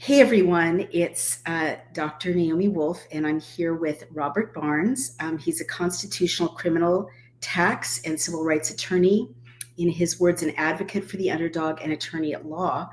Hey everyone, it's Dr. Naomi Wolf, and I'm here with Robert Barnes. He's a constitutional criminal, tax, and civil rights attorney. In his words, an advocate for the underdog and attorney at law.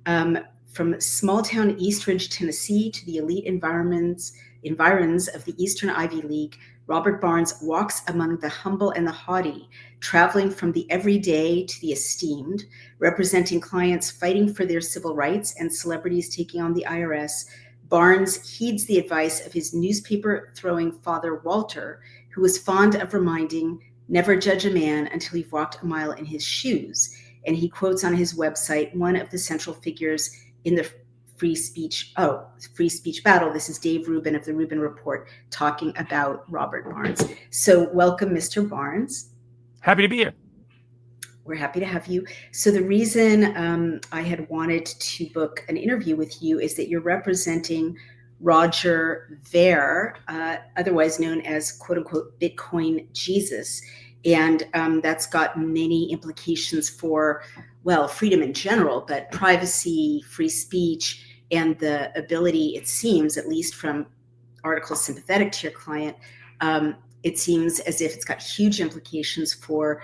From small town East Ridge, Tennessee, to the elite environs of the Eastern Ivy League, Robert Barnes walks among the humble and the haughty, traveling from the everyday to the esteemed, representing clients fighting for their civil rights and celebrities taking on the IRS. Barnes heeds the advice of his newspaper-throwing father, Walter, who was fond of reminding, never judge a man until you've walked a mile in his shoes. And he quotes on his website one of the central figures in the free speech battle. This is Dave Rubin of the Rubin Report talking about Robert Barnes. So welcome, Mr. Barnes. Happy to be here. We're happy to have you. So the reason I had wanted to book an interview with you is that you're representing Roger Ver, otherwise known as quote unquote Bitcoin Jesus. And that's got many implications for, well, freedom in general, but privacy, free speech, and the ability, it seems, at least from articles sympathetic to your client, it seems as if it's got huge implications for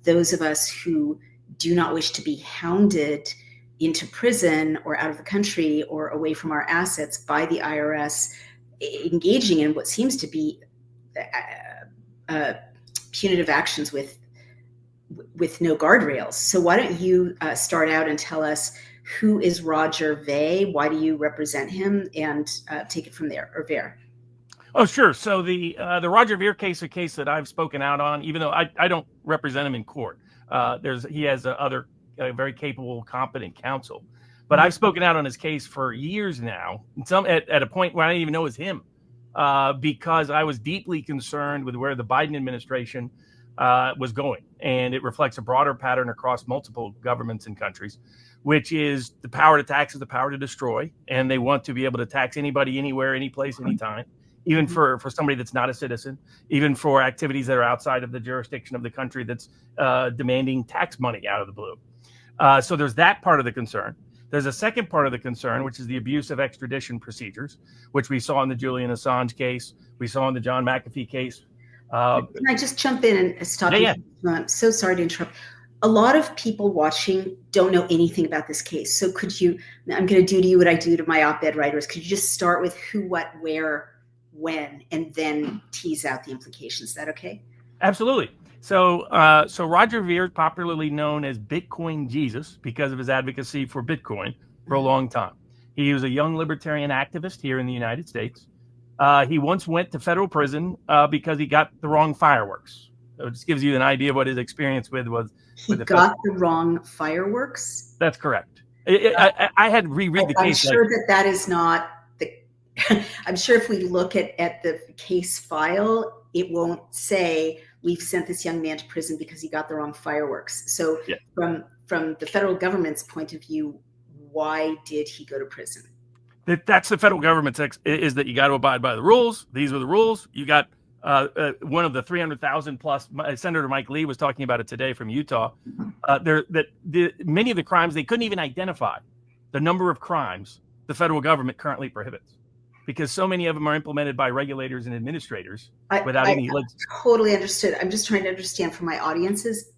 those of us who do not wish to be hounded into prison or out of the country or away from our assets by the IRS, engaging in what seems to be punitive actions with no guardrails. So why don't you start out and tell us, who is Roger Ver? Why do you represent him? And take it from there, or Ver. Oh, sure. So the Roger Ver case, a case that I've spoken out on, even though I don't represent him in court. He has other very capable, competent counsel. But I've spoken out on his case for years now, at a point where I didn't even know it was him, because I was deeply concerned with where the Biden administration was going. And it reflects a broader pattern across multiple governments and countries, which is the power to tax is the power to destroy. And they want to be able to tax anybody, anywhere, any place, anytime, even for somebody that's not a citizen, even for activities that are outside of the jurisdiction of the country that's demanding tax money out of the blue. So there's that part of the concern. There's a second part of the concern, which is the abuse of extradition procedures, which we saw in the Julian Assange case. We saw in the John McAfee case. Can I just jump in and stop you? I'm so sorry to interrupt. A lot of people watching don't know anything about this case. So could you, I'm going to do to you what I do to my op-ed writers. Could you just start with who, what, where, when, and then tease out the implications? Is that okay? Absolutely. So Roger Ver is popularly known as Bitcoin Jesus because of his advocacy for Bitcoin for a long time. He was a young libertarian activist here in the United States. He once went to federal prison because he got the wrong fireworks. So it just gives you an idea of what his experience was. He got the wrong fireworks? That's correct. I had to reread the case. I'm sure that is not the... I'm sure if we look at the case file, it won't say we've sent this young man to prison because he got the wrong fireworks. So from the federal government's point of view, why did he go to prison? That's the federal government's is that you got to abide by the rules. These were the rules. You got one of the 300,000 plus. Senator Mike Lee was talking about it today from Utah. Many of the crimes they couldn't even identify the number of crimes the federal government currently prohibits, because so many of them are implemented by regulators and administrators without any legislation. Totally understood. I'm just trying to understand for my audience's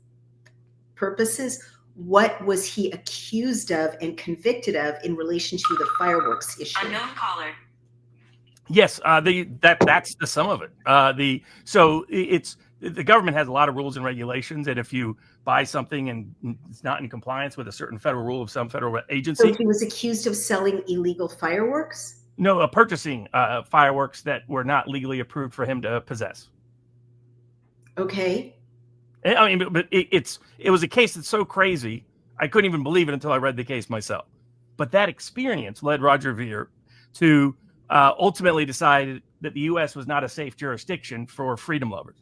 purposes, what was he accused of and convicted of in relation to the fireworks issue? Unknown caller. Yes, that's the sum of it. The government has a lot of rules and regulations, and if you buy something and it's not in compliance with a certain federal rule of some federal agency, so he was accused of selling illegal fireworks. No, purchasing fireworks that were not legally approved for him to possess. Okay. I mean, but it was a case that's so crazy, I couldn't even believe it until I read the case myself. But that experience led Roger Ver to ultimately decide that the U.S. was not a safe jurisdiction for freedom lovers.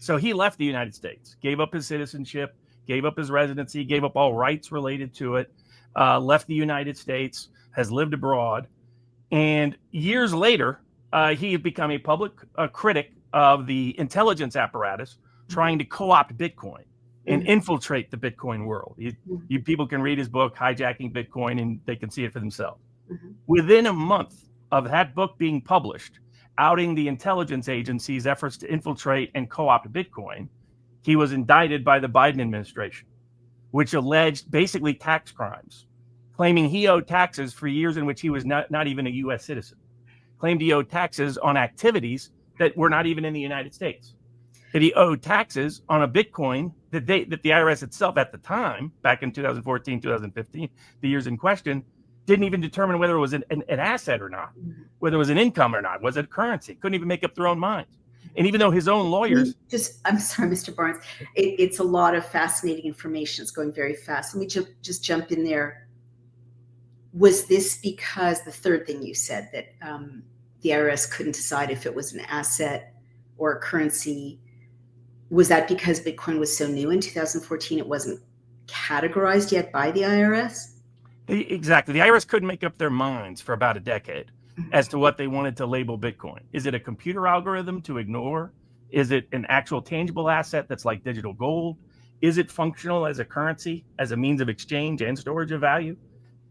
So he left the United States, gave up his citizenship, gave up his residency, gave up all rights related to it, left the United States, has lived abroad. And years later, he had become a public critic of the intelligence apparatus trying to co-opt Bitcoin and infiltrate the Bitcoin world. You people can read his book, Hijacking Bitcoin, and they can see it for themselves. Within a month of that book being published, outing the intelligence agency's efforts to infiltrate and co-opt Bitcoin, he was indicted by the Biden administration, which alleged basically tax crimes, claiming he owed taxes for years in which he was not even a U.S. citizen, claimed he owed taxes on activities that were not even in the United States, that he owed taxes on a Bitcoin that the IRS itself at the time, back in 2014, 2015, the years in question, didn't even determine whether it was an asset or not, whether it was an income or not, was it a currency, couldn't even make up their own minds. And even though his own lawyers... I'm sorry, Mr. Barnes, it's a lot of fascinating information. It's going very fast. Let me just jump in there. Was this because the third thing you said, that the IRS couldn't decide if it was an asset or a currency, was that because Bitcoin was so new in 2014, it wasn't categorized yet by the IRS? Exactly. The IRS couldn't make up their minds for about a decade as to what they wanted to label Bitcoin. Is it a computer algorithm to ignore? Is it an actual tangible asset that's like digital gold? Is it functional as a currency, as a means of exchange and storage of value?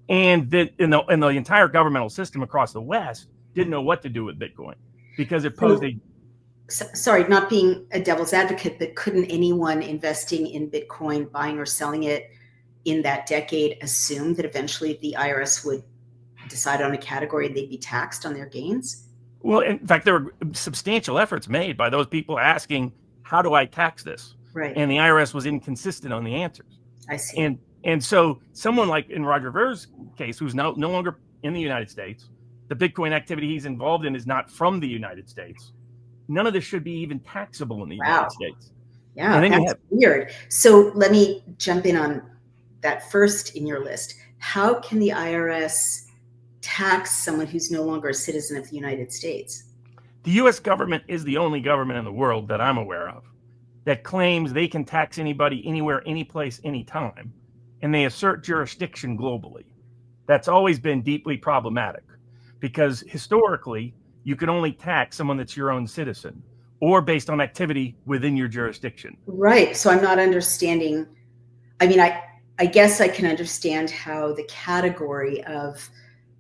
And the entire governmental system across the West didn't know what to do with Bitcoin because it posed sorry, not being a devil's advocate, but couldn't anyone investing in Bitcoin, buying or selling it in that decade, assume that eventually the IRS would decide on a category and they'd be taxed on their gains? Well, in fact, there were substantial efforts made by those people asking, how do I tax this? Right. And the IRS was inconsistent on the answers. I see. And so someone like in Roger Ver's case, who's no longer in the United States, the Bitcoin activity he's involved in is not from the United States. None of this should be even taxable in the United States. Yeah, that's weird. So let me jump in on that first in your list. How can the IRS tax someone who's no longer a citizen of the United States? The U.S. government is the only government in the world that I'm aware of that claims they can tax anybody, anywhere, anyplace, anytime, and they assert jurisdiction globally. That's always been deeply problematic because historically, you can only tax someone that's your own citizen or based on activity within your jurisdiction. Right. So I'm not understanding. I mean, I guess I can understand how the category of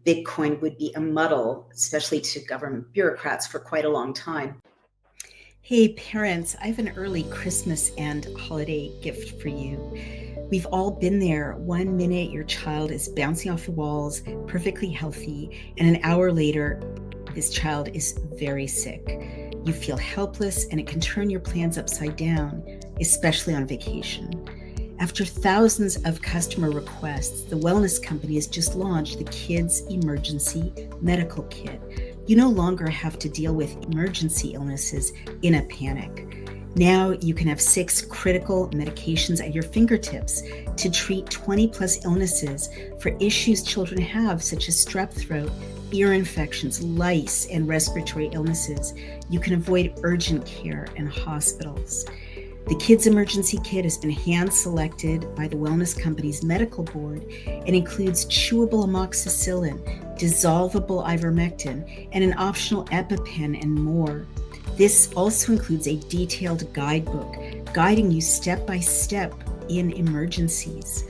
Bitcoin would be a muddle, especially to government bureaucrats for quite a long time. Hey, parents, I have an early Christmas and holiday gift for you. We've all been there. 1 minute, your child is bouncing off the walls, perfectly healthy, and an hour later, this child is very sick. You feel helpless, and it can turn your plans upside down, especially on vacation. After thousands of customer requests, the wellness company has just launched the Kids Emergency Medical Kit. You no longer have to deal with emergency illnesses in a panic. Now you can have 6 critical medications at your fingertips to treat 20 plus illnesses for issues children have, such as strep throat, ear infections, lice, and respiratory illnesses. You can avoid urgent care and hospitals. The Kids Emergency Kit has been hand-selected by the wellness company's medical board and includes chewable amoxicillin, dissolvable ivermectin, and an optional EpiPen and more. This also includes a detailed guidebook guiding you step by step in emergencies.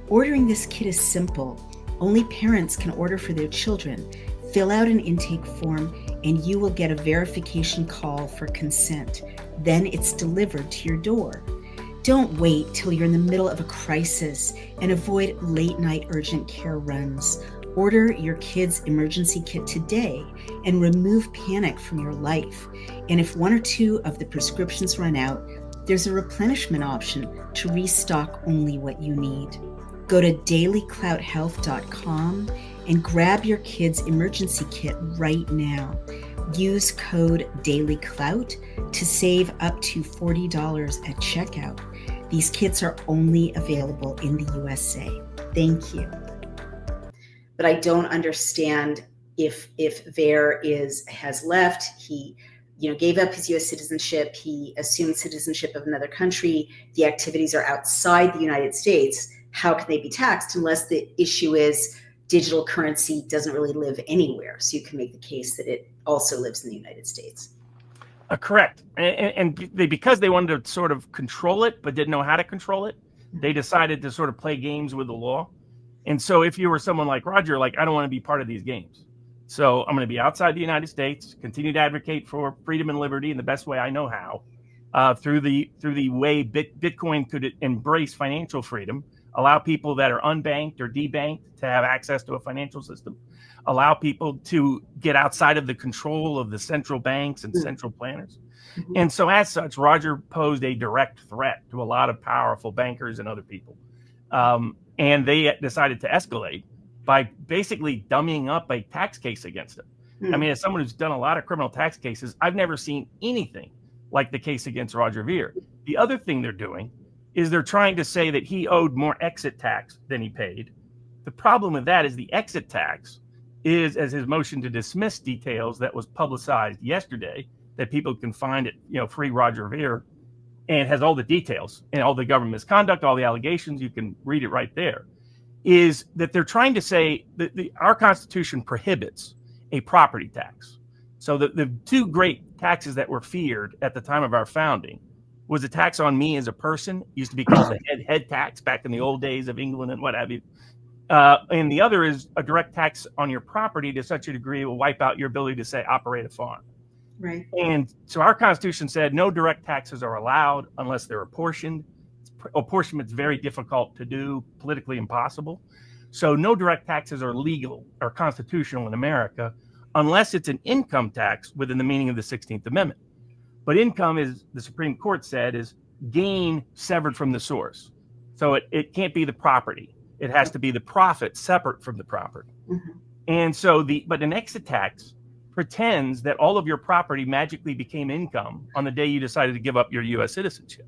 Ordering this kit is simple. Only parents can order for their children. Fill out an intake form and you will get a verification call for consent. Then it's delivered to your door. Don't wait till you're in the middle of a crisis and avoid late night urgent care runs. Order your kids' emergency kit today and remove panic from your life. And if 1 or 2 of the prescriptions run out, there's a replenishment option to restock only what you need. Go to dailyclouthealth.com and grab your kids' emergency kit right now. Use code DailyClout to save up to $40 at checkout. These kits are only available in the USA. Thank you. But I don't understand if Ver has left. He gave up his U.S. citizenship. He assumed citizenship of another country. The activities are outside the United States. How can they be taxed unless the issue is digital currency doesn't really live anywhere? So you can make the case that it also lives in the United States. Correct. And because they wanted to sort of control it, but didn't know how to control it, they decided to sort of play games with the law. And so if you were someone like Roger, like, I don't want to be part of these games. So I'm going to be outside the United States, continue to advocate for freedom and liberty in the best way I know how, through the way Bitcoin could embrace financial freedom, allow people that are unbanked or debanked to have access to a financial system, allow people to get outside of the control of the central banks and central planners. And so as such, Roger posed a direct threat to a lot of powerful bankers and other people. And they decided to escalate by basically dummying up a tax case against him. I mean, as someone who's done a lot of criminal tax cases, I've never seen anything like the case against Roger Ver. The other thing they're doing is they're trying to say that he owed more exit tax than he paid. The problem with that is the exit tax is, as his motion to dismiss details that was publicized yesterday, that people can find at Free Roger Ver, and has all the details and all the government misconduct, all the allegations. You can read it right there. Is that they're trying to say that our Constitution prohibits a property tax. So the two great taxes that were feared at the time of our founding was a tax on me as a person, used to be called the head tax back in the old days of England and what have you. And the other is a direct tax on your property to such a degree it will wipe out your ability to, say, operate a farm. Right. And so our Constitution said no direct taxes are allowed unless they're apportioned. Apportionment's very difficult to do, politically impossible. So no direct taxes are legal or constitutional in America unless it's an income tax within the meaning of the 16th Amendment. But income, is, the Supreme Court said, is gain severed from the source. So it can't be the property. It has to be the profit separate from the property. And so but an exit tax pretends that all of your property magically became income on the day you decided to give up your U.S. citizenship.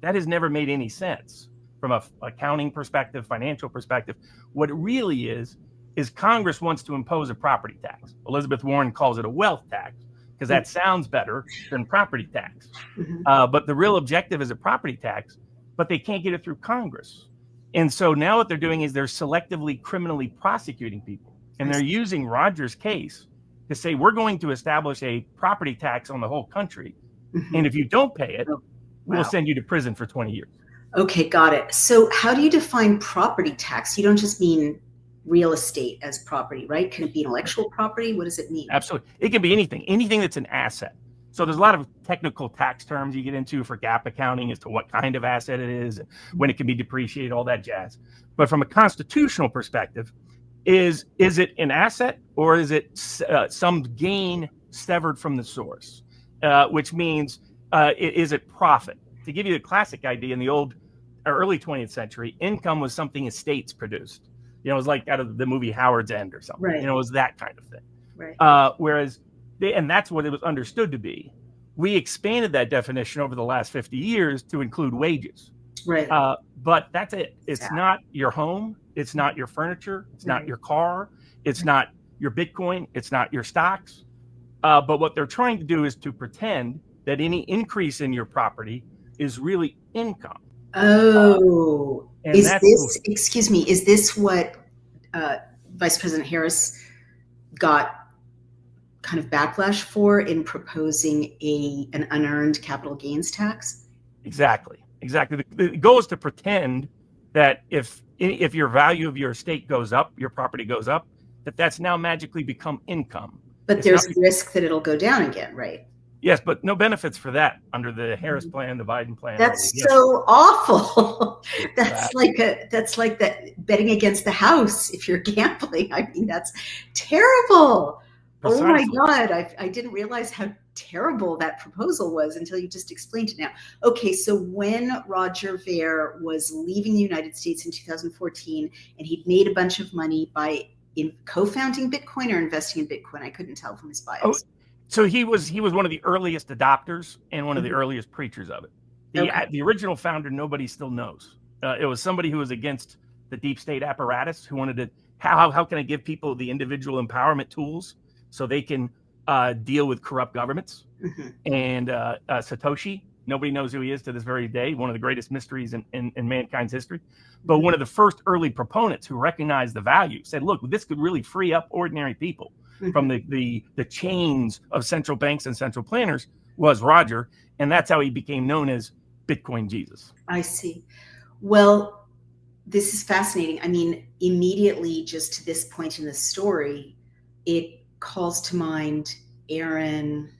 That has never made any sense from a accounting perspective, financial perspective. What it really is Congress wants to impose a property tax. Elizabeth Warren calls it a wealth tax because that sounds better than property tax. But the real objective is a property tax, but they can't get it through Congress. And so now what they're doing is they're selectively criminally prosecuting people. And they're using Roger's case to say, we're going to establish a property tax on the whole country. And if you don't pay it, we'll send you to prison for 20 years. Okay, got it. So how do you define property tax? You don't just mean real estate as property, right? Can it be intellectual property? What does it mean? Absolutely. It can be anything that's an asset. So there's a lot of technical tax terms you get into for GAAP accounting as to what kind of asset it is, and when it can be depreciated, all that jazz. But from a constitutional perspective, is it an asset or is it some gain severed from the source? Which means, is it profit? To give you the classic idea, in the early 20th century, income was something estates produced. It was like out of the movie Howard's End or something. Right. It was that kind of thing. Right. Whereas, and that's what it was understood to be. We expanded that definition over the last 50 years to include wages. Right. But that's it. It's not your home. It's not your furniture. It's not your car. It's not your Bitcoin. It's not your stocks. But what they're trying to do is to pretend that any increase in your property is really income. Oh, is this what Vice President Harris got kind of backlash for in proposing an unearned capital gains tax? Exactly. The goal is to pretend that if your value of your estate goes up, your property goes up, that's now magically become income. But there's a risk that it'll go down again, right? Yes, but no benefits for that under the Harris plan, the Biden plan. That's so awful. That's like that betting against the house if you're gambling. I mean, that's terrible. Precisely. Oh my God. I didn't realize how terrible that proposal was until you just explained it now. Okay, so when Roger Ver was leaving the United States in 2014 and he'd made a bunch of money by co-founding Bitcoin or investing in Bitcoin, I couldn't tell from his bios. Oh, so he was one of the earliest adopters and one of the earliest preachers of it. The original founder, nobody still knows. It was somebody who was against the deep state apparatus, who wanted to, how can I give people the individual empowerment tools so they can deal with corrupt governments? And Satoshi, nobody knows who he is to this very day, one of the greatest mysteries in mankind's history. But one of the first early proponents who recognized the value said, look, this could really free up ordinary people from the chains of central banks and central planners, was Roger. And that's how he became known as Bitcoin Jesus. I see. Well, this is fascinating. I mean, immediately just to this point in the story, it calls to mind Aaron,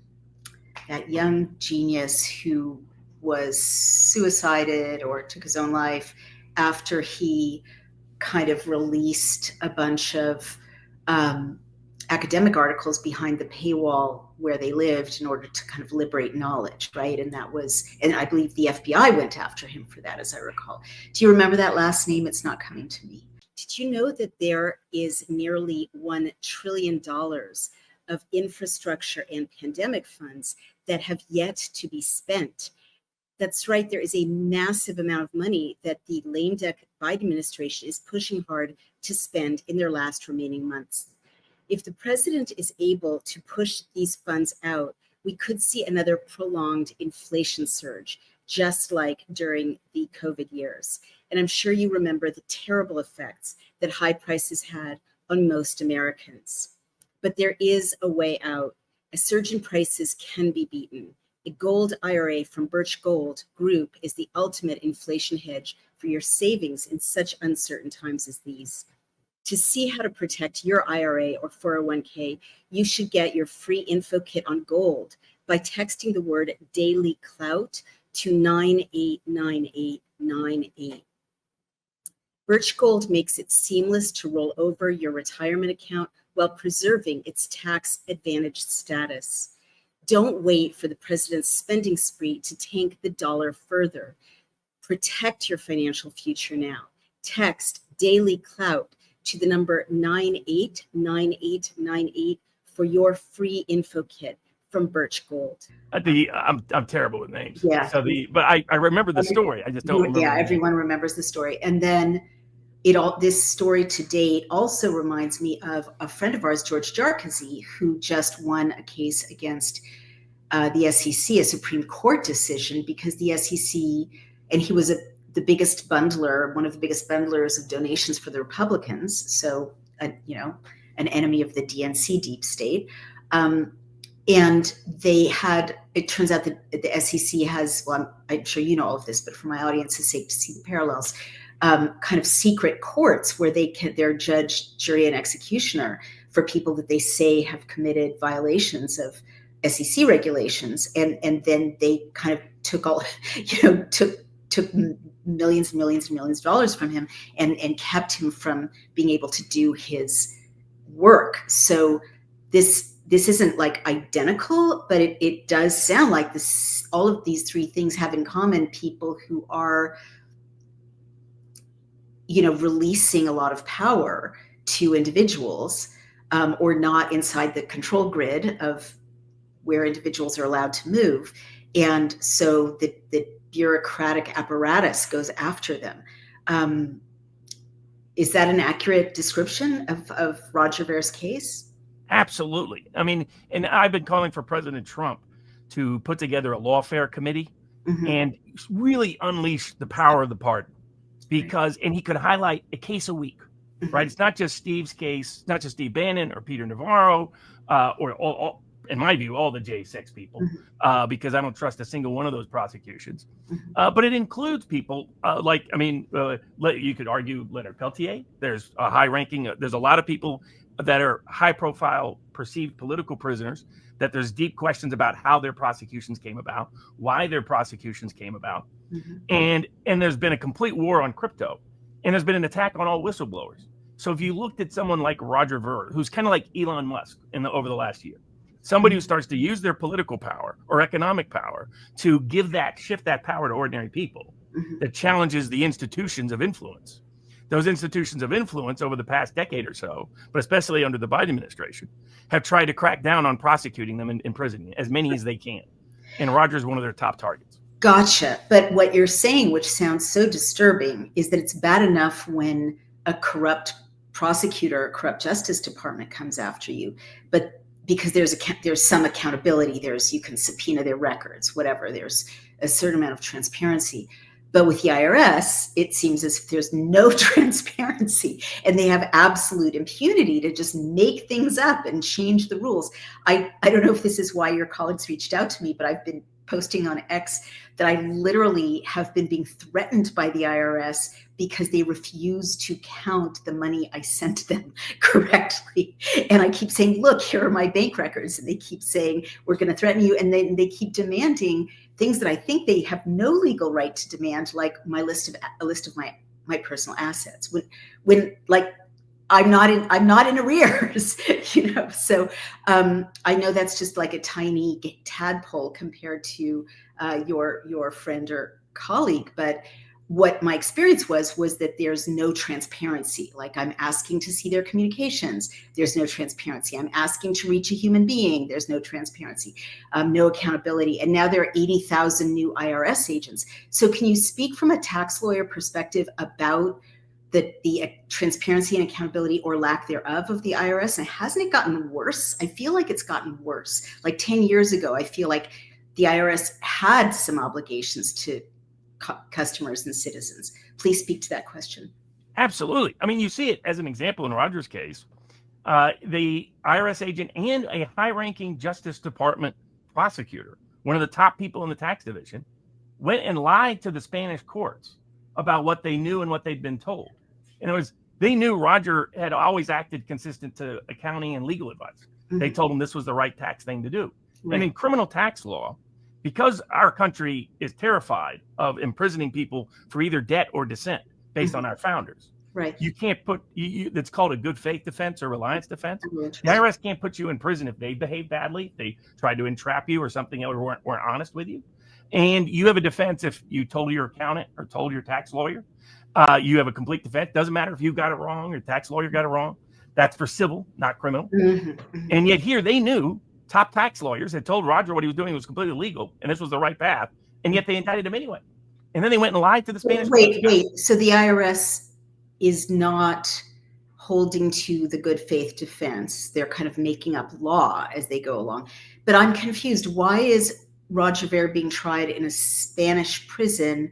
that young genius who was suicided or took his own life after he kind of released a bunch of academic articles behind the paywall where they lived in order to kind of liberate knowledge, right? And I believe the FBI went after him for that, as I recall. Do you remember that last name? It's not coming to me. Did you know that there is nearly $1 trillion of infrastructure and pandemic funds that have yet to be spent? That's right. There is a massive amount of money that the lame duck Biden administration is pushing hard to spend in their last remaining months. If the president is able to push these funds out, we could see another prolonged inflation surge, just like during the COVID years. And I'm sure you remember the terrible effects that high prices had on most Americans. But there is a way out. A surge in prices can be beaten. A gold IRA from Birch Gold Group is the ultimate inflation hedge for your savings in such uncertain times as these. To see how to protect your IRA or 401k, you should get your free info kit on gold by texting the word Daily Clout to 989898. Birch Gold makes it seamless to roll over your retirement account while preserving its tax advantaged status. Don't wait for the president's spending spree to tank the dollar further. Protect your financial future now. Text Daily Clout to the number 989898 for your free info kit from Birch Gold. I'm terrible with names. Yeah. But I remember the story. I just don't remember. Yeah, everyone remembers the story. And then this story to date also reminds me of a friend of ours, George Jarkisy, who just won a case against the SEC, a Supreme Court decision, because the SEC, and he was the biggest bundler, one of the biggest bundlers of donations for the Republicans. So, an enemy of the DNC deep state. And it turns out that the SEC has, well, I'm sure you know all of this, but for my audience's sake to see the parallels, kind of secret courts where they're judge, jury, and executioner for people that they say have committed violations of SEC regulations. And then they kind of took millions and millions and millions of dollars from him and kept him from being able to do his work. So this isn't like identical, but it does sound like this. All of these three things have in common people who are, releasing a lot of power to individuals, or not inside the control grid of where individuals are allowed to move. And so the bureaucratic apparatus goes after them. Is that an accurate description of Roger Ver's case? Absolutely. I mean, and I've been calling for President Trump to put together a lawfare committee and really unleash the power of the pardon, and he could highlight a case a week, right? It's not just Steve's case, not just Steve Bannon or Peter Navarro, or all, in my view, all the J6 people, because I don't trust a single one of those prosecutions. But it includes people you could argue Leonard Peltier. There's a high-ranking, there's a lot of people that are high-profile perceived political prisoners that there's deep questions about how their prosecutions came about, why their prosecutions came about. And there's been a complete war on crypto, and there's been an attack on all whistleblowers. So if you looked at someone like Roger Ver, who's kind of like Elon Musk over the last year, somebody who starts to use their political power or economic power to shift that power to ordinary people, that challenges the institutions of influence. Those institutions of influence over the past decade or so, but especially under the Biden administration, have tried to crack down on prosecuting them and imprisoning as many as they can. And Roger's one of their top targets. Gotcha. But what you're saying, which sounds so disturbing, is that it's bad enough when a corrupt prosecutor or corrupt Justice Department comes after you, but because there's some accountability, you can subpoena their records, whatever, there's a certain amount of transparency. But with the IRS, it seems as if there's no transparency and they have absolute impunity to just make things up and change the rules. I don't know if this is why your colleagues reached out to me, but I've been posting on X that I literally have been being threatened by the IRS because they refuse to count the money I sent them correctly. And I keep saying, look, here are my bank records. And they keep saying, we're going to threaten you. And then they keep demanding things that I think they have no legal right to demand, like a list of my personal assets. When like, I'm not in arrears, So I know that's just like a tiny tadpole compared to your friend or colleague, but what my experience was that there's no transparency. Like, I'm asking to see their communications, there's no transparency. I'm asking to reach a human being, there's no transparency, no accountability. And now there are 80,000 new IRS agents. So can you speak from a tax lawyer perspective about the transparency and accountability, or lack thereof, of the IRS? And hasn't it gotten worse? I feel like it's gotten worse. Like 10 years ago, I feel like the IRS had some obligations to customers and citizens. Please speak to that question. Absolutely. I mean, you see it as an example in Roger's case. The IRS agent and a high-ranking Justice Department prosecutor, one of the top people in the tax division, went and lied to the Spanish courts about what they knew and what they'd been told. And they knew Roger had always acted consistent to accounting and legal advice. Mm-hmm. They told him this was the right tax thing to do. Right. And in criminal tax law, because our country is terrified of imprisoning people for either debt or dissent based on our founders, right? You can't put that's called a good faith defense or reliance defense. The IRS can't put you in prison if they behave badly, if they tried to entrap you or something, or weren't honest with you. And you have a defense if you told your accountant or told your tax lawyer. You have a complete defense. Doesn't matter if you got it wrong or tax lawyer got it wrong. That's for civil, not criminal. Mm-hmm. And yet here they knew, top tax lawyers had told Roger what he was doing was completely legal and this was the right path. And yet they indicted him anyway. And then they went and lied to the Spanish. Wait. So the IRS is not holding to the good faith defense. They're kind of making up law as they go along. But I'm confused. Why is Roger Ver being tried in a Spanish prison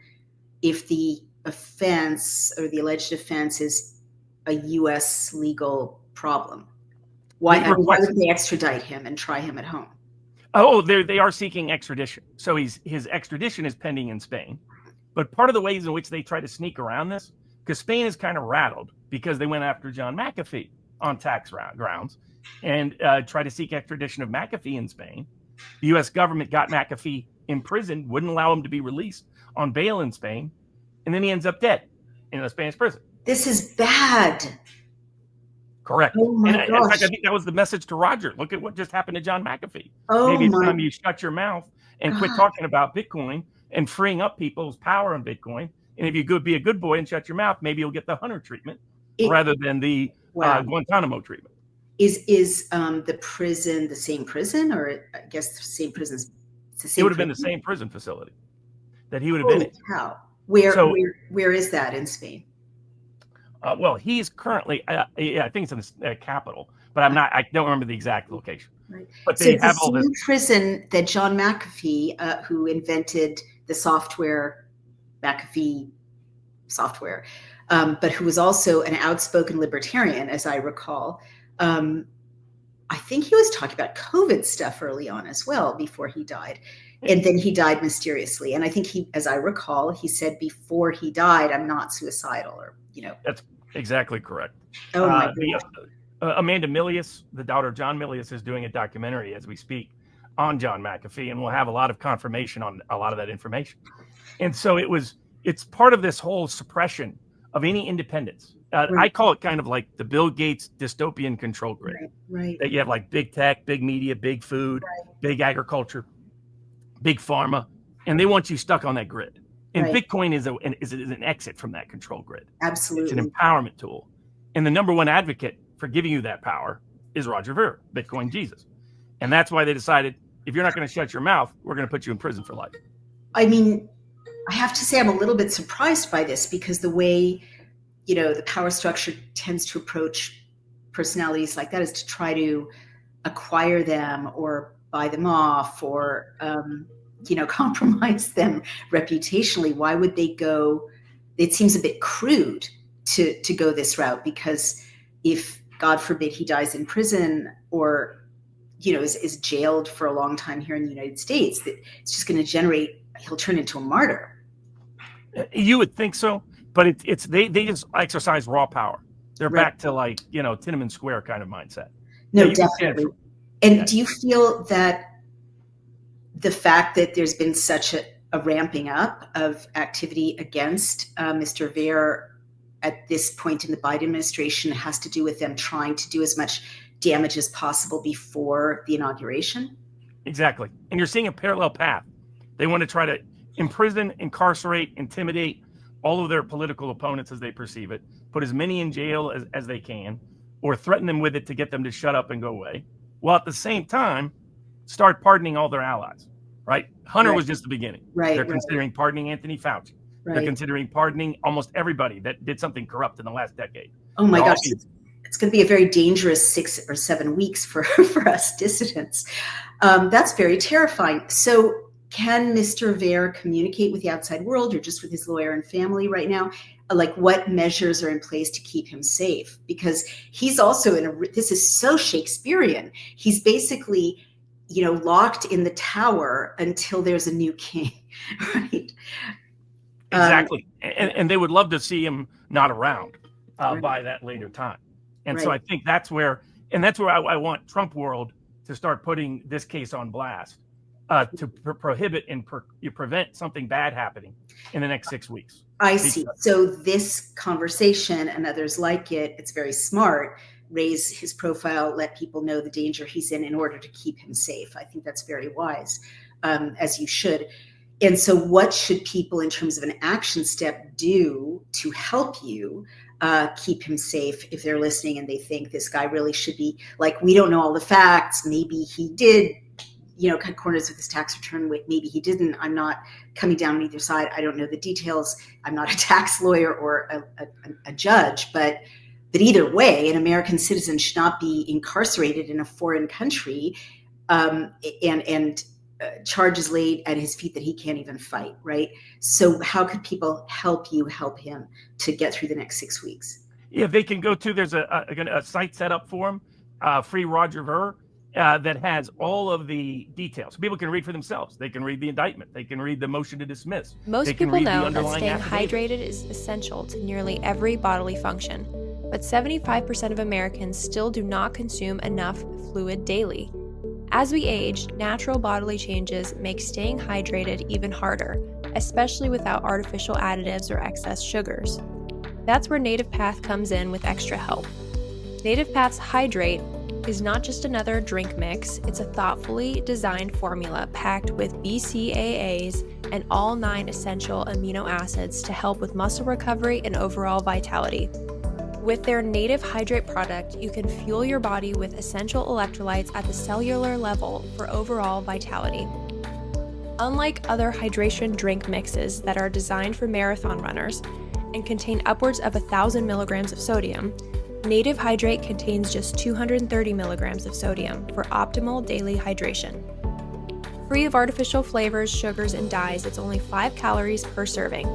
if the offense or the alleged offense is a U.S. legal problem? Why would they extradite him and try him at home? Oh, they are seeking extradition. So his extradition is pending in Spain. But part of the ways in which they try to sneak around this, because Spain is kind of rattled because they went after John McAfee on tax grounds and tried to seek extradition of McAfee in Spain. The U.S. government got McAfee imprisoned, wouldn't allow him to be released on bail in Spain, and then he ends up dead in a Spanish prison. This is bad. Correct. Oh my gosh. In fact, I think that was the message to Roger. Look at what just happened to John McAfee. Oh, maybe it's time you shut your mouth and quit talking about Bitcoin and freeing up people's power on Bitcoin. And if you could be a good boy and shut your mouth, maybe you'll get the Hunter treatment rather than the Guantanamo treatment. Is the prison the same prison, or I guess the same prison? It would have been the same prison facility that he would have been in. How? Where is that in Spain? Well, he's currently, I think it's in the capital, but I don't remember the exact location. Right. But they have all this prison that John McAfee, who invented the software, McAfee software, but who was also an outspoken libertarian, as I recall. I think he was talking about COVID stuff early on as well before he died. And then he died mysteriously. And I think as I recall, he said before he died, I'm not suicidal, or, That's exactly correct. Oh my God. Amanda Milius, the daughter of John Milius, is doing a documentary as we speak on John McAfee, and we'll have a lot of confirmation on a lot of that information. And so it's part of this whole suppression of any independence. Right. I call it kind of like the Bill Gates dystopian control grid. Right. That you have like big tech, big media, big food, big agriculture, big pharma, and they want you stuck on that grid. And Bitcoin is an exit from that control grid. Absolutely. It's an empowerment tool. And the number one advocate for giving you that power is Roger Ver, Bitcoin Jesus. And that's why they decided, if you're not going to shut your mouth, we're going to put you in prison for life. I mean, I have to say I'm a little bit surprised by this, because the way, the power structure tends to approach personalities like that is to try to acquire them or buy them off or, compromise them reputationally. Why would they go? It seems a bit crude to go this route, because if, God forbid, he dies in prison, or is jailed for a long time here in the United States, that it's just going to generate, he'll turn into a martyr. You would think so, but it's they just exercise raw power. They're Right. back to like, Tiananmen Square kind of mindset. No, Yeah, definitely. And do you feel that the fact that there's been such a ramping up of activity against Mr. Ver at this point in the Biden administration has to do with them trying to do as much damage as possible before the inauguration? Exactly. And you're seeing a parallel path. They want to try to imprison, incarcerate, intimidate all of their political opponents as they perceive it, put as many in jail as they can, or threaten them with it to get them to shut up and go away, while at the same time start pardoning all their allies, right? Hunter was just the beginning. They're considering pardoning Anthony Fauci. They're considering pardoning almost everybody that did something corrupt in the last decade. Oh my gosh, it's going to be a very dangerous 6 or 7 weeks for us dissidents. That's very terrifying. So can Mr. Ver communicate with the outside world or just with his lawyer and family right now? Like, what measures are in place to keep him safe? Because he's also this is so Shakespearean. He's basically, locked in the tower until there's a new king, right? Exactly. And they would love to see him not around by that later time. And so I think that's where I want Trump world to start putting this case on blast, to prohibit and prevent something bad happening in the next 6 weeks. I see. So this conversation and others like it, it's very smart. Raise his profile, let people know the danger he's in order to keep him safe. I think that's very wise, as you should. And so what should people, in terms of an action step, do to help you keep him safe if they're listening and they think this guy really should be, like, we don't know all the facts. Maybe he did, cut corners with his tax return. Maybe he didn't. I'm not coming down on either side. I don't know the details. I'm not a tax lawyer or a judge, but either way, an American citizen should not be incarcerated in a foreign country and charges laid at his feet that he can't even fight, right? So how could people help him to get through the next 6 weeks? Yeah, they can go to, there's a site set up for him, Free Roger Ver, that has all of the details. People can read for themselves. They can read the indictment. They can read the motion to dismiss. Most people know that staying hydrated is essential to nearly every bodily function, but 75% of Americans still do not consume enough fluid daily. As we age, natural bodily changes make staying hydrated even harder, especially without artificial additives or excess sugars. That's where Native Path comes in with extra help. Native Path's Hydrate is not just another drink mix, it's a thoughtfully designed formula packed with BCAAs and all 9 essential amino acids to help with muscle recovery and overall vitality. With their Native Hydrate product, you can fuel your body with essential electrolytes at the cellular level for overall vitality. Unlike other hydration drink mixes that are designed for marathon runners and contain upwards of 1,000 milligrams of sodium, Native Hydrate contains just 230 milligrams of sodium for optimal daily hydration. Free of artificial flavors, sugars, and dyes, it's only 5 calories per serving.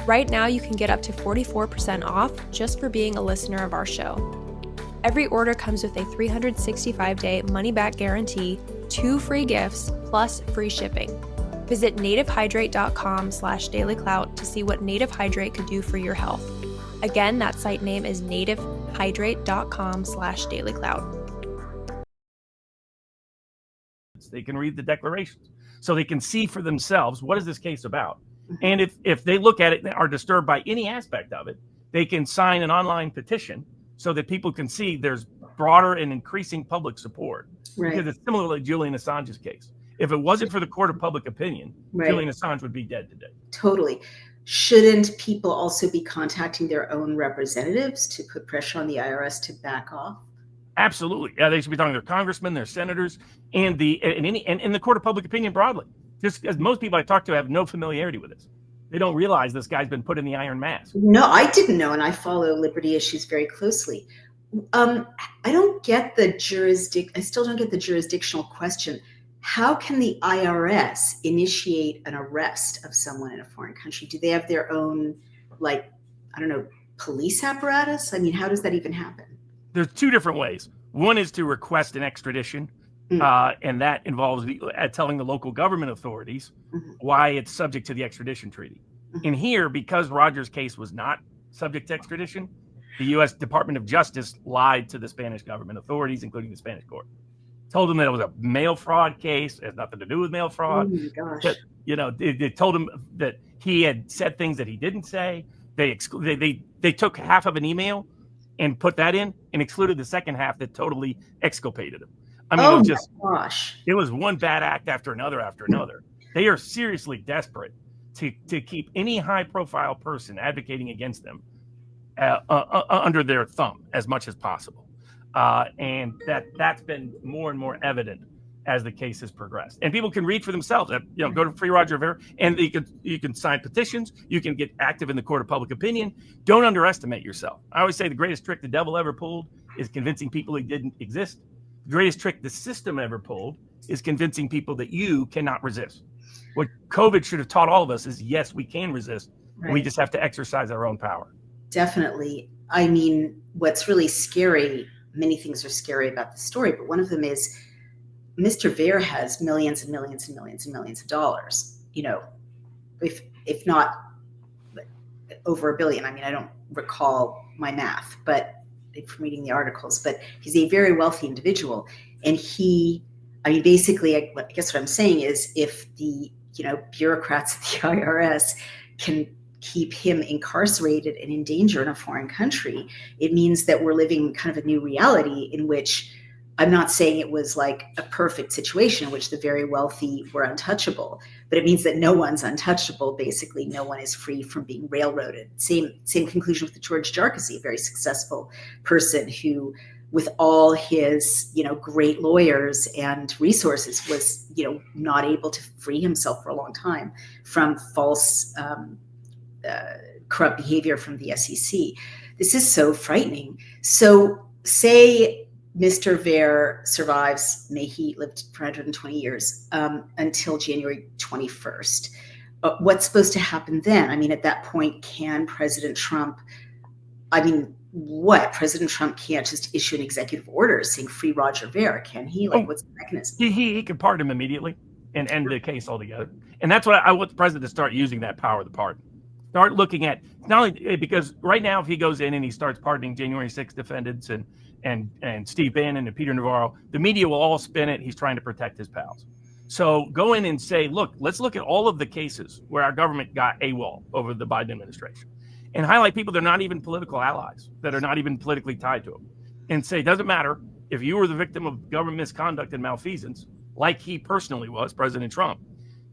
Right now, you can get up to 44% off just for being a listener of our show. Every order comes with a 365-day money-back guarantee, 2 free gifts, plus free shipping. Visit nativehydrate.com/dailyclout to see what Native Hydrate could do for your health. Again, that site name is nativehydrate.com/dailyclout. They can read the declarations, so they can see for themselves, what is this case about? And if they look at it and are disturbed by any aspect of it, they can sign an online petition so that people can see there's broader and increasing public support. Right. Because it's similar to Julian Assange's case. If it wasn't for the court of public opinion, Julian Assange would be dead today. Totally. Shouldn't people also be contacting their own representatives to put pressure on the IRS to back off? Absolutely. Yeah, they should be talking to their congressmen, their senators, and the court of public opinion broadly. Just as most people I talk to have no familiarity with this. They don't realize this guy's been put in the iron mask. No, I didn't know, and I follow liberty issues very closely. I don't get I still don't get the jurisdictional question. How can the IRS initiate an arrest of someone in a foreign country? Do they have their own, police apparatus? I mean, how does that even happen? There's 2 different ways. One is to request an extradition And that involves telling the local government authorities why it's subject to the extradition treaty. And here, because Roger's case was not subject to extradition, the U.S. Department of Justice lied to the Spanish government authorities, including the Spanish court. Told them that it was a mail fraud case. It has nothing to do with mail fraud. Oh my gosh. They told him that he had said things that he didn't say. They took half of an email and put that in and excluded the second half that totally exculpated him. I mean, it was one bad act after another after another. They are seriously desperate to keep any high-profile person advocating against them under their thumb as much as possible. And that's been more and more evident as the case has progressed. And people can read for themselves. Go to Free Roger Ver, and you can sign petitions. You can get active in the court of public opinion. Don't underestimate yourself. I always say the greatest trick the devil ever pulled is convincing people he didn't exist. The greatest trick the system ever pulled is convincing people that you cannot resist. What COVID should have taught all of us is, yes, we can resist. Right. We just have to exercise our own power. Definitely. I mean, what's really scary, many things are scary about the story, but one of them is Mr. Ver has millions and millions and millions and millions of dollars, if not over $1 billion. I mean, I don't recall my math, but from reading the articles, but he's a very wealthy individual. And basically, I guess what I'm saying is, if the, bureaucrats at the IRS can keep him incarcerated and in danger in a foreign country, it means that we're living kind of a new reality in which, I'm not saying it was like a perfect situation in which the very wealthy were untouchable, but it means that no one's untouchable. Basically, no one is free from being railroaded. Same conclusion with the George Jarkisy, a very successful person who, with all his, great lawyers and resources, was, not able to free himself for a long time from false, corrupt behavior from the SEC. This is so frightening. So say Mr. Ver survives, may he lived for 120 years, until January 21st. What's supposed to happen then? I mean, at that point, can President Trump, President Trump can't just issue an executive order saying free Roger Ver, can he? What's the mechanism? He could pardon him immediately and end the case altogether. And that's what I want the president to start using, that power of the pardon. Start looking at, not only because right now, if he goes in and he starts pardoning January 6th defendants and Steve Bannon and Peter Navarro, the media will all spin it. He's trying to protect his pals. So go in and say, look, let's look at all of the cases where our government got AWOL over the Biden administration, and highlight people that are not even political allies, that are not even politically tied to him, and say, it doesn't matter if you were the victim of government misconduct and malfeasance, like he personally was, President Trump,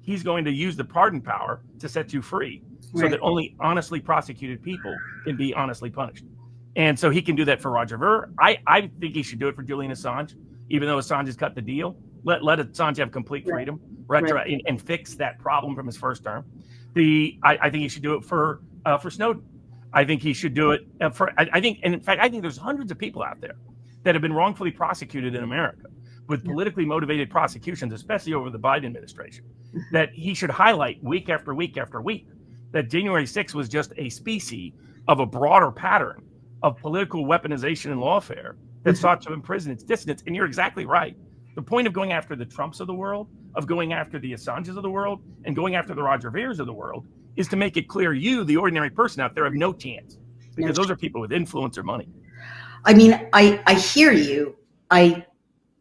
he's going to use the pardon power to set you free, so that only honestly prosecuted people can be honestly punished. And so he can do that for Roger Ver. I think he should do it for Julian Assange, even though Assange has cut the deal. Let Assange have complete freedom and fix that problem from his first term. I think he should do it for Snowden. I think he should do it in fact, there's hundreds of people out there that have been wrongfully prosecuted in America with politically motivated prosecutions, especially over the Biden administration, that he should highlight week after week after week, that January 6th was just a species of a broader pattern of political weaponization and lawfare that sought to imprison its dissidents. And you're exactly right. The point of going after the Trumps of the world, of going after the Assanges of the world, and going after the Roger Veers of the world is to make it clear you, the ordinary person out there, have no chance, because those are people with influence or money. I mean, I hear you. I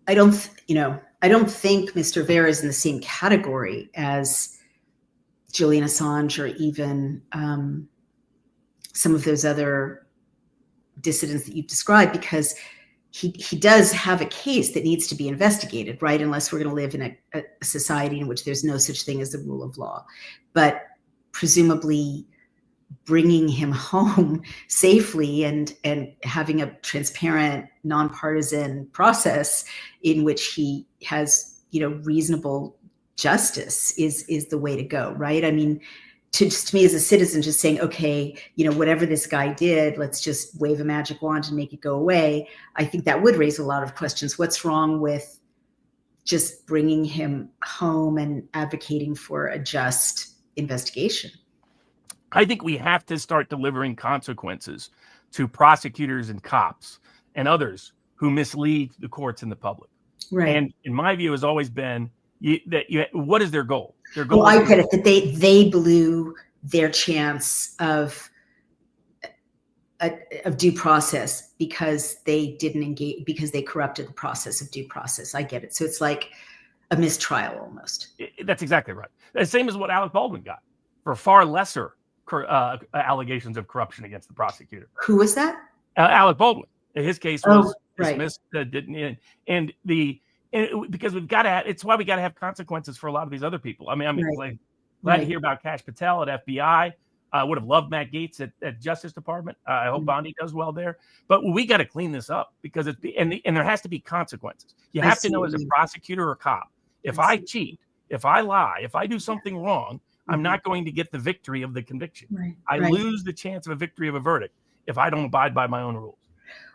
don't think Mr. Ver is in the same category as Julian Assange or even some of those other dissidents that you've described, because he does have a case that needs to be investigated, right? Unless we're going to live in a society in which there's no such thing as the rule of law. But presumably bringing him home safely and having a transparent, nonpartisan process in which he has, reasonable justice is the way to go, right? I mean, to me as a citizen, just saying, okay, whatever this guy did, let's just wave a magic wand and make it go away. I think that would raise a lot of questions. What's wrong with just bringing him home and advocating for a just investigation? I think we have to start delivering consequences to prosecutors and cops and others who mislead the courts and the public. Right. And in my view has always been what is their goal? Their goal I get it, that they blew their chance of due process because they didn't engage, because they corrupted the process of due process. I get it. So it's like a mistrial almost. That's exactly right. The same as what Alec Baldwin got for far lesser allegations of corruption against the prosecutor. Who was that? Alec Baldwin. His case was right. dismissed, because we've got to. It's why we got to have consequences for a lot of these other people. I mean, I'm glad to hear about Kash Patel at FBI. I would have loved Matt Gaetz at Justice Department. I hope Bondi does well there. But we got to clean this up because and there has to be consequences. You have to know as a prosecutor or cop, if I cheat, if I lie, if I do something wrong, I'm not going to get the victory of the conviction. Right. I lose the chance of a victory of a verdict if I don't abide by my own rules.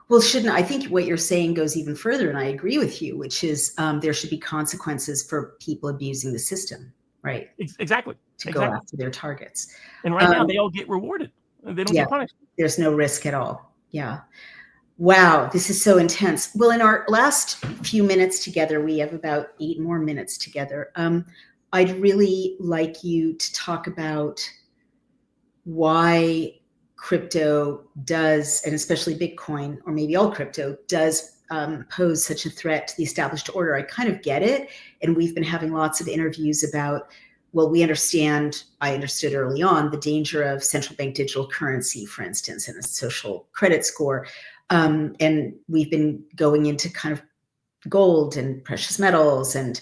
Well, I think what you're saying goes even further, and I agree with you, which is there should be consequences for people abusing the system, right? Exactly. To go after their targets. And right now they all get rewarded. They don't get punished. There's no risk at all. Yeah. Wow, this is so intense. Well, in our last few minutes together, we have about 8 more minutes together. I'd really like you to talk about why crypto does, and especially Bitcoin, or maybe all crypto, does pose such a threat to the established order. I kind of get it. And we've been having lots of interviews about, well, I understood early on the danger of central bank digital currency, for instance, and a social credit score. And we've been going into kind of gold and precious metals and,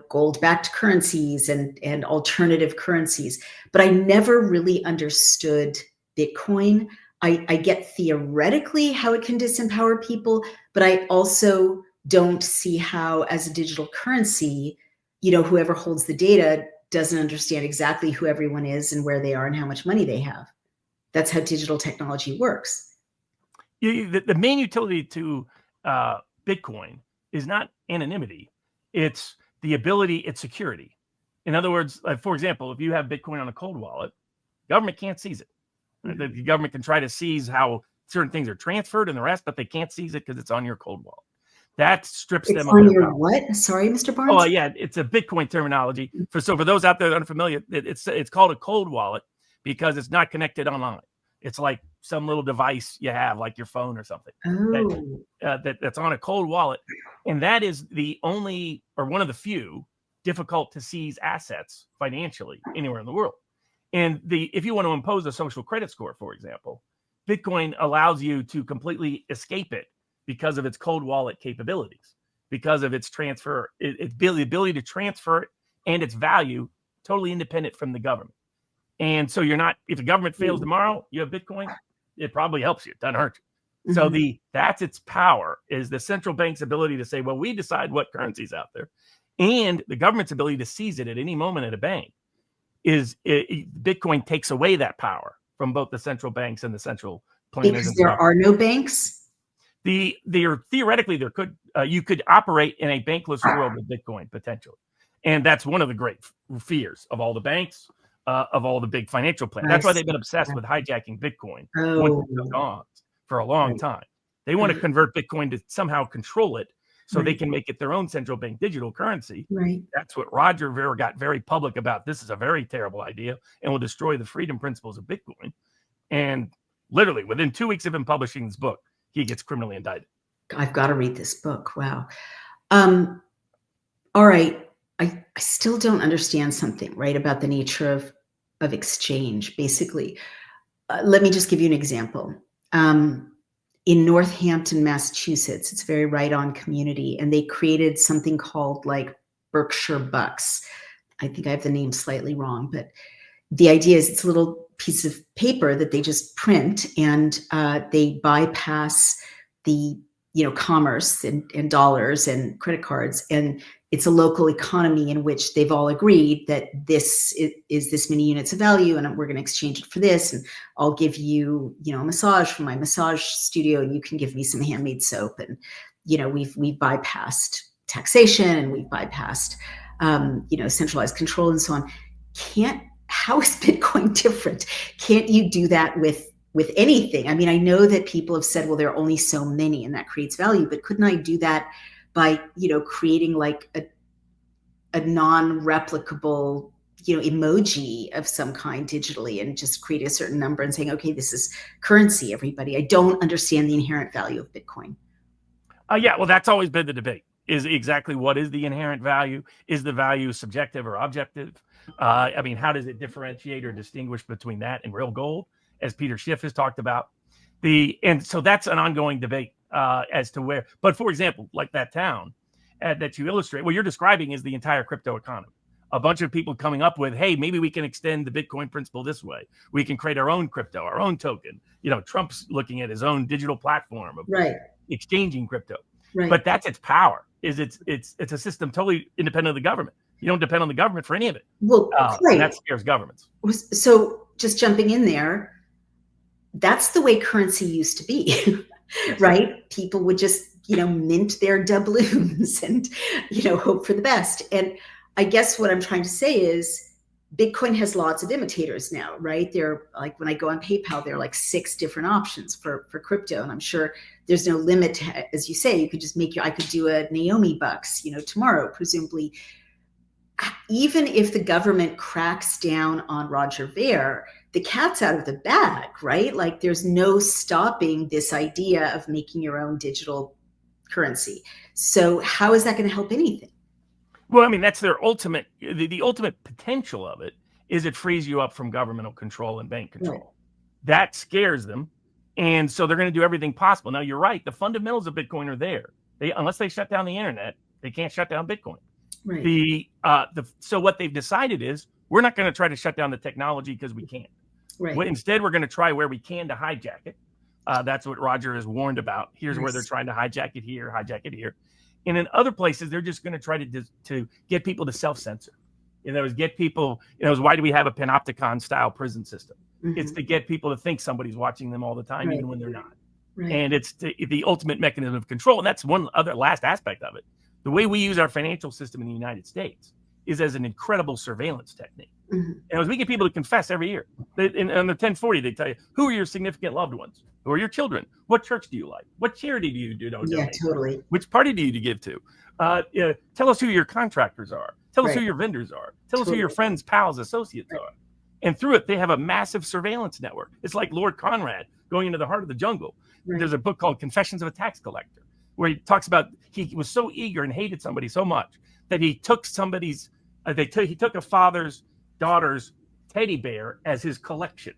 gold-backed currencies and alternative currencies. But I never really understood Bitcoin. I get theoretically how it can disempower people, but I also don't see how, as a digital currency, whoever holds the data doesn't understand exactly who everyone is and where they are and how much money they have. That's how digital technology works. The main utility to Bitcoin is not anonymity. It's the ability, it's security. In other words, for example, if you have Bitcoin on a cold wallet, government can't seize it. The government can try to seize how certain things are transferred and the rest, but they can't seize it because it's on your cold wallet. That strips them of their power. What? Sorry, Mr. Barnes? Oh, yeah. It's a Bitcoin terminology. For those out there that are unfamiliar, it's called a cold wallet because it's not connected online. It's like some little device you have, like your phone or something, that's on a cold wallet. And that is the only, or one of the few, difficult to seize assets financially anywhere in the world. And if you want to impose a social credit score, for example, Bitcoin allows you to completely escape it because of its cold wallet capabilities, because of its transfer, its ability to transfer it and its value totally independent from the government. And so if the government fails tomorrow, you have Bitcoin, it probably helps you. It doesn't hurt you. So that's its power, is the central bank's ability to say, well, we decide what currency's out there, and the government's ability to seize it at any moment at a bank. Bitcoin takes away that power from both the central banks and the central planners. Because there are no banks? Theoretically, you could operate in a bankless world with Bitcoin potentially. And that's one of the great fears of all the banks, of all the big financial plans. That's why they've been obsessed with hijacking Bitcoin for a long time. They want to convert Bitcoin to somehow control it so they can make it their own central bank digital currency. Right. That's what Roger Ver got very public about. This is a very terrible idea and will destroy the freedom principles of Bitcoin. And literally within 2 weeks of him publishing this book, he gets criminally indicted. I've got to read this book. Wow. All right. I still don't understand something, right, about the nature of exchange, basically. Let me just give you an example. In Northampton, Massachusetts, it's a very right-on community, and they created something called like Berkshire Bucks. I think I have the name slightly wrong, but the idea is it's a little piece of paper that they just print, and they bypass the commerce and dollars and credit cards, and it's a local economy in which they've all agreed that this is this many units of value, and we're going to exchange it for this, and I'll give you, a massage from my massage studio, and you can give me some handmade soap, and we've bypassed taxation, and we've bypassed centralized control and so on. How is Bitcoin different? Can't you do that with anything? I mean, I know that people have said, well, there are only so many, and that creates value, but couldn't I do that by, creating like a non-replicable, emoji of some kind digitally, and just create a certain number and saying, okay, this is currency, everybody. I don't understand the inherent value of Bitcoin. Yeah, well, that's always been the debate, is exactly what is the inherent value? Is the value subjective or objective? I mean, how does it differentiate or distinguish between that and real gold, as Peter Schiff has talked about? And so that's an ongoing debate as to where. But for example, like that town that you illustrate, what you're describing is the entire crypto economy. A bunch of people coming up with, hey, maybe we can extend the Bitcoin principle this way. We can create our own crypto, our own token. Trump's looking at his own digital platform of exchanging crypto. Right. But that's its power. Is it's a system totally independent of the government. You don't depend on the government for any of it. Well, and that scares governments. So just jumping in there, that's the way currency used to be, right? People would just, mint their doubloons and, hope for the best. And I guess what I'm trying to say is Bitcoin has lots of imitators now, right? They're like, when I go on PayPal, there are like 6 different options for crypto. And I'm sure there's no limit to, as you say, you could just I could do a Naomi bucks, tomorrow, presumably. Even if the government cracks down on Roger Ver, the cat's out of the bag, right? Like there's no stopping this idea of making your own digital currency. So how is that going to help anything? Well, I mean, that's their ultimate, the ultimate potential of it is it frees you up from governmental control and bank control. Right. That scares them. And so they're going to do everything possible. Now, you're right. The fundamentals of Bitcoin are there. Unless they shut down the internet, they can't shut down Bitcoin. Right. So what they've decided is we're not going to try to shut down the technology because we can't. Right. Instead, we're going to try where we can to hijack it. That's what Roger has warned about. Here's where they're trying to hijack it here, hijack it here. And in other places, they're just going to try to get people to self-censor. Get people, why do we have a panopticon style prison system? Mm-hmm. It's to get people to think somebody's watching them all the time, even when they're not. Right. And it's the ultimate mechanism of control. And that's one other last aspect of it. The way we use our financial system in the United States is as an incredible surveillance technique. Mm-hmm. And as we get people to confess every year, on the 1040, they tell you, who are your significant loved ones? Who are your children? What church do you like? What charity do you do? Yeah, totally. Which party do you give to? Tell us who your contractors are. Tell us who your vendors are. Tell us who your friends, pals, associates are. And through it, they have a massive surveillance network. It's like Lord Conrad going into the heart of the jungle. Right. There's a book called Confessions of a Tax Collector, where he talks about he was so eager and hated somebody so much that he took somebody's, he took a father's daughter's teddy bear as his collection.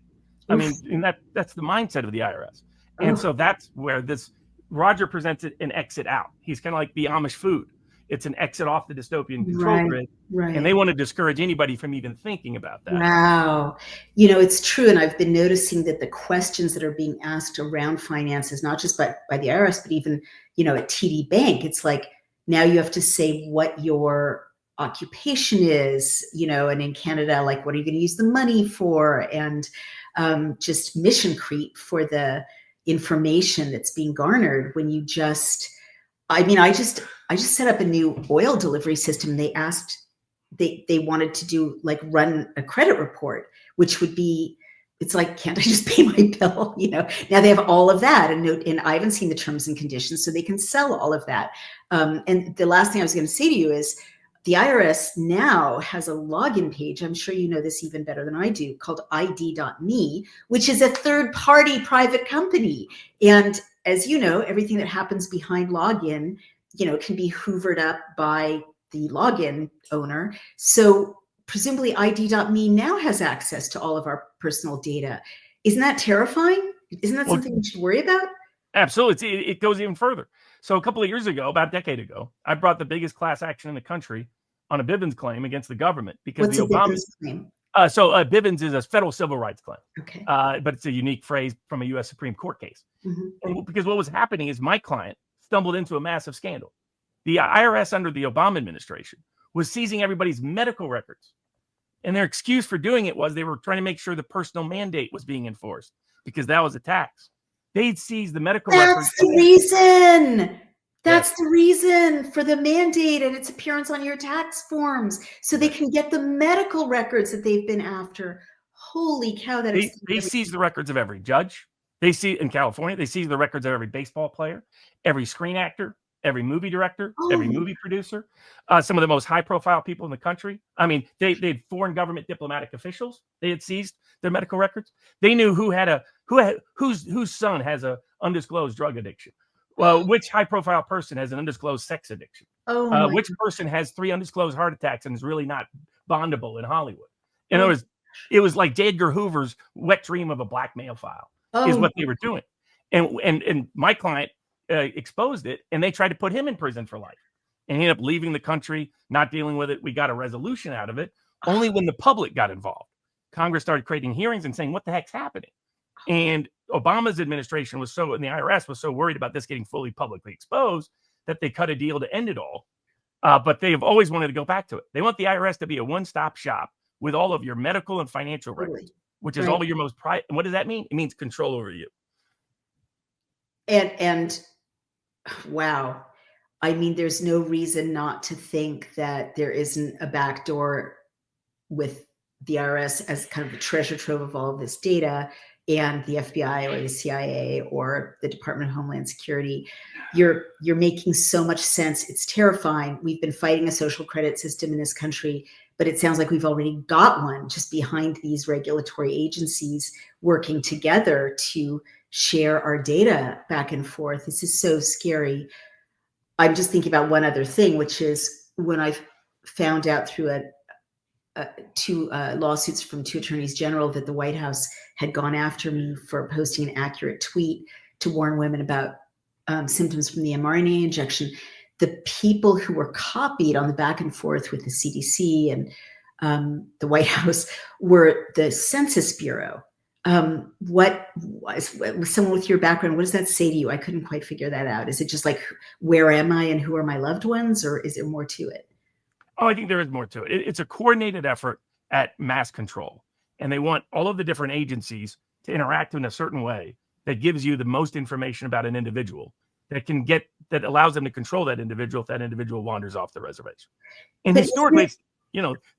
I mean, and that's the mindset of the IRS. And so that's where this Roger presents it an exit out. He's kind of like the Amish food. It's an exit off the dystopian control grid. Right. And they want to discourage anybody from even thinking about that. Wow. It's true. And I've been noticing that the questions that are being asked around finances, not just by the IRS, but even, at TD Bank, it's like, now you have to say what your occupation is, and in Canada, like, what are you going to use the money for? And just mission creep for the information that's being garnered when you just, I just set up a new oil delivery system. They asked, they wanted to do run a credit report, which would be, it's like, can't I just pay my bill? Now they have all of that, and I haven't seen the terms and conditions, so they can sell all of that. And the last thing I was going to say to you is the IRS now has a login page. I'm sure you know this even better than I do, called ID.me, which is a third-party private company. And as you know, everything that happens behind login, can be hoovered up by the login owner. So presumably ID.me now has access to all of our personal data. Isn't that terrifying? Isn't that something we should worry about? Absolutely. It goes even further. So a couple of years ago, about a decade ago, I brought the biggest class action in the country on a Bivens claim against the government because What's the Obama Bivens claim? Bivens is a federal civil rights claim. Okay. But it's a unique phrase from a U.S. Supreme Court case. Mm-hmm. And because what was happening is my client stumbled into a massive scandal. The IRS under the Obama administration was seizing everybody's medical records. And their excuse for doing it was they were trying to make sure the personal mandate was being enforced because that was a tax. They'd seize the medical records. That's the reason. That's the reason for the mandate and its appearance on your tax forms, so they can get the medical records that they've been after. Holy cow! They seize the records of every judge. They see in California. They seize the records of every baseball player, every screen actor, every movie director, Oh. every movie producer, some of the most high-profile people in the country. I mean, they had foreign government diplomatic officials. They had seized their medical records. They knew whose son has a undisclosed drug addiction. Well, which high-profile person has an undisclosed sex addiction? Oh, Which person has 3 undisclosed heart attacks and is really not bondable in Hollywood? In Oh. other words, it was like J. Edgar Hoover's wet dream of a blackmail file is what they were doing. And my client exposed it, and they tried to put him in prison for life. And he ended up leaving the country, not dealing with it. We got a resolution out of it only when the public got involved. Congress started creating hearings and saying, what the heck's happening? And Obama's administration and the IRS was so worried about this getting fully publicly exposed that they cut a deal to end it all. But they have always wanted to go back to it. They want the IRS to be a one-stop shop with all of your medical and financial records, which is all of your most private. And what does that mean? It means control over you. And wow. I mean, there's no reason not to think that there isn't a backdoor with the IRS as kind of the treasure trove of all of this data, and the FBI or the CIA or the Department of Homeland Security. You're making so much sense. It's terrifying. We've been fighting a social credit system in this country, but it sounds like we've already got one just behind these regulatory agencies working together to share our data back and forth. This is so scary. I'm just thinking about one other thing, which is when I found out through two lawsuits from 2 attorneys general that the White House had gone after me for posting an accurate tweet to warn women about symptoms from the mRNA injection. The people who were copied on the back and forth with the CDC and the White House were the Census Bureau. What someone with your background, what does that say to you? I couldn't quite figure that out. Is it just like, where am I and who are my loved ones, or is there more to it? Oh, I think there is more to it. It's a coordinated effort at mass control. And they want all of the different agencies to interact in a certain way that gives you the most information about an individual that allows them to control that individual if that individual wanders off the reservation. And historically,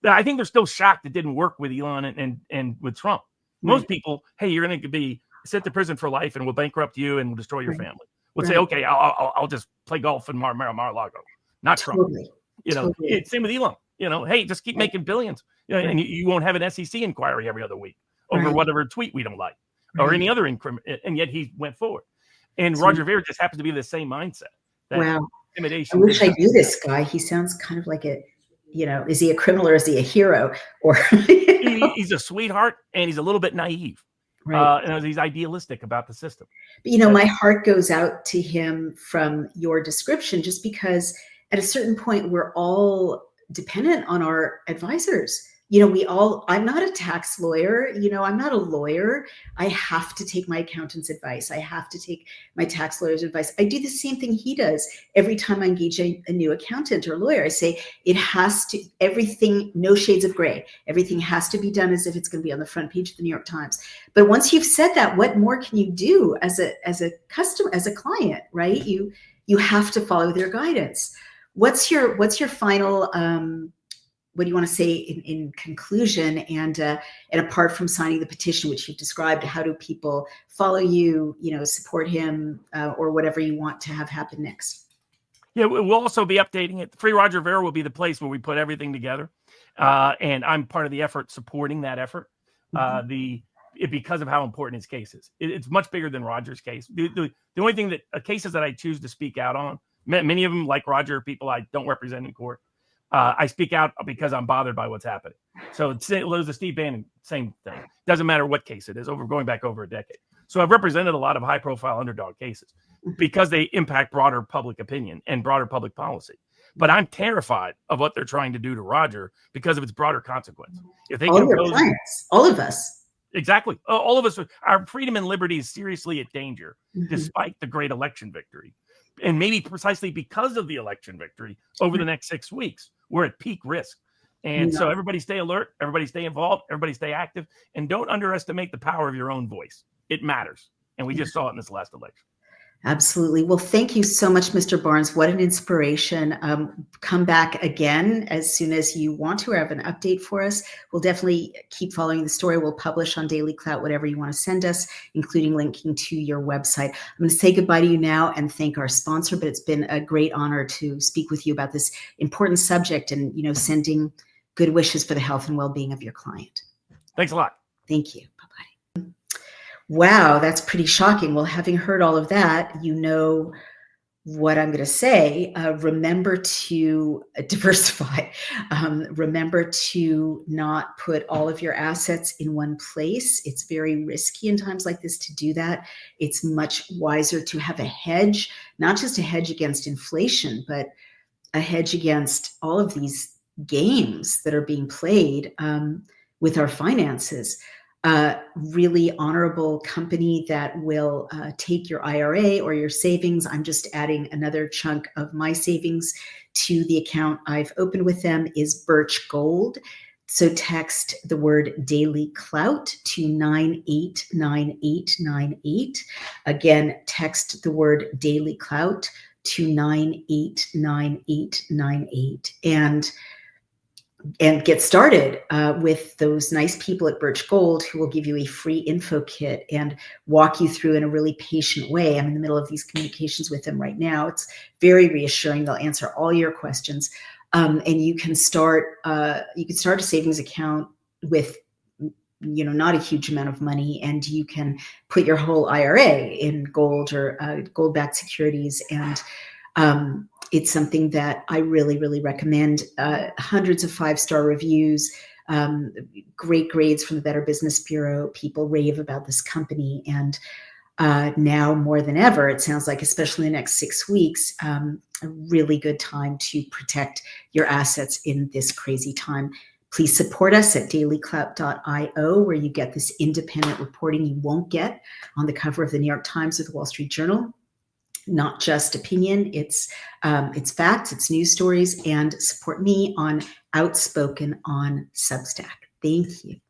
I think they're still shocked it didn't work with Elon and with Trump. Most people, hey, you're going to be sent to prison for life and we'll bankrupt you and we'll destroy your family. We'll say, okay, I'll just play golf in Mar-a-Lago. Not Trump. It's same with Elon. Hey, just keep making billions. And you won't have an SEC inquiry every other week over whatever tweet we don't like or any other and yet he went forward. And Roger Ver just happens to be the same mindset. Wow. Intimidation. I wish I knew this guy. He sounds kind of like is he a criminal or is he a hero? Or he's a sweetheart and he's a little bit naive. Right. And he's idealistic about the system. But my heart goes out to him from your description, just because at a certain point we're all dependent on our advisors. I'm not a tax lawyer. I'm not a lawyer. I have to take my accountant's advice. I have to take my tax lawyer's advice. I do the same thing he does. Every time I engage a new accountant or lawyer, I say everything, no shades of gray. Everything has to be done as if it's going to be on the front page of the New York Times. But once you've said that, what more can you do as a customer, as a client, right? You have to follow their guidance. What's your final what do you want to say in conclusion? And apart from signing the petition, which you've described, how do people follow you, support him, or whatever you want to have happen next? Yeah, we'll also be updating it. Free Roger Ver will be the place where we put everything together. And I'm part of the effort supporting that effort because of how important his case is. It's much bigger than Roger's case. The only thing cases that I choose to speak out on, many of them, like Roger, people I don't represent in court. I speak out because I'm bothered by what's happening. So there's the Steve Bannon, same thing. Doesn't matter what case it is, going back over a decade. So I've represented a lot of high-profile underdog cases because they impact broader public opinion and broader public policy. But I'm terrified of what they're trying to do to Roger because of its broader consequence. If they can impose, all of us. Exactly. All of us, our freedom and liberty is seriously at danger, despite the great election victory. And maybe precisely because of the election victory over the next 6 weeks, we're at peak risk. And so everybody stay alert, everybody stay involved, everybody stay active, and don't underestimate the power of your own voice. It matters. And we just saw it in this last election. Absolutely. Well, thank you so much, Mr. Barnes. What an inspiration. Come back again as soon as you want to or have an update for us. We'll definitely keep following the story. We'll publish on Daily Clout whatever you want to send us, including linking to your website. I'm going to say goodbye to you now and thank our sponsor, but it's been a great honor to speak with you about this important subject and, sending good wishes for the health and well-being of your client. Thanks a lot. Thank you. Bye-bye. Wow, that's pretty shocking. Well, having heard all of that, you know what I'm going to say. Remember to diversify. Remember to not put all of your assets in one place. It's very risky in times like this to do that. It's much wiser to have a hedge, not just a hedge against inflation, but a hedge against all of these games that are being played with our finances. Really honorable company that will take your IRA or your savings. I'm just adding another chunk of my savings to the account I've opened with them is Birch Gold. So text the word Daily Clout to 989898. Again, text the word Daily Clout to 989898 and get started with those nice people at Birch Gold who will give you a free info kit and walk you through in a really patient way. I'm in the middle of these communications with them right now. It's very reassuring. They'll answer all your questions. And you can start a savings account with not a huge amount of money, and you can put your whole IRA in gold or gold-backed securities. And it's something that I really, really recommend. Hundreds of 5-star reviews, great grades from the Better Business Bureau. People rave about this company. And now more than ever, it sounds like, especially in the next 6 weeks, a really good time to protect your assets in this crazy time. Please support us at dailyclout.io, where you get this independent reporting you won't get on the cover of the New York Times or the Wall Street Journal. Not just opinion, it's facts, it's news stories, and support me on Outspoken on Substack. Thank you.